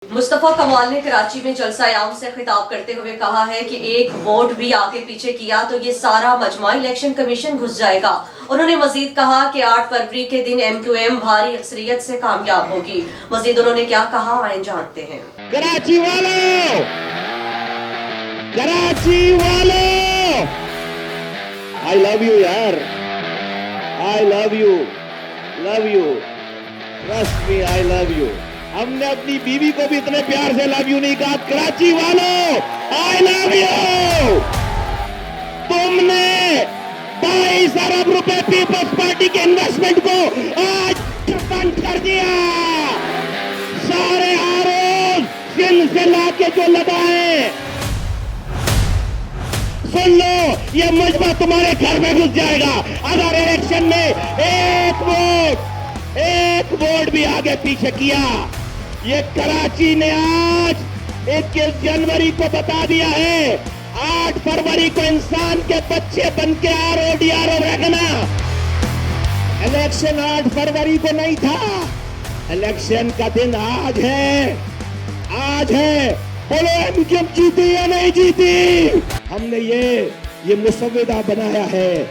मुस्तफा कमाल ने कराची में जलसा-ए-आम से खिताब करते हुए कहा है कि एक वोट भी आगे पीछे किया तो ये सारा मजमा इलेक्शन कमीशन घुस जाएगा। उन्होंने मजीद कहा कि 8 फरवरी के दिन MQM भारी अक्सरियत से कामयाब होगी। मजीद उन्होंने क्या कहा, आए जानते हैं। कराची वालों, कराची वालों, आई लव यू यार, I love you, trust me, I love you. हमने अपनी बीवी को भी इतने प्यार से लव यू नहीं कहा। कराची वालों, आई लव यू। तुमने 22 अरब रुपए पीपल्स पार्टी के इन्वेस्टमेंट को आज बंद कर दिया। सारे आरोप सिंध से लाके जो लगाए, सुन लो, ये मजमा तुम्हारे घर में घुस जाएगा अगर इलेक्शन में एक वोट भी आगे पीछे किया। ये कराची ने आज 21 जनवरी को बता दिया है, 8 फरवरी को इंसान के बच्चे बन के RODRO रखना। इलेक्शन 8 फरवरी को नहीं था, इलेक्शन का दिन आज है, आज है। बोलो MQM जीती या नहीं जीती? हमने ये मुसव्विदा बनाया है।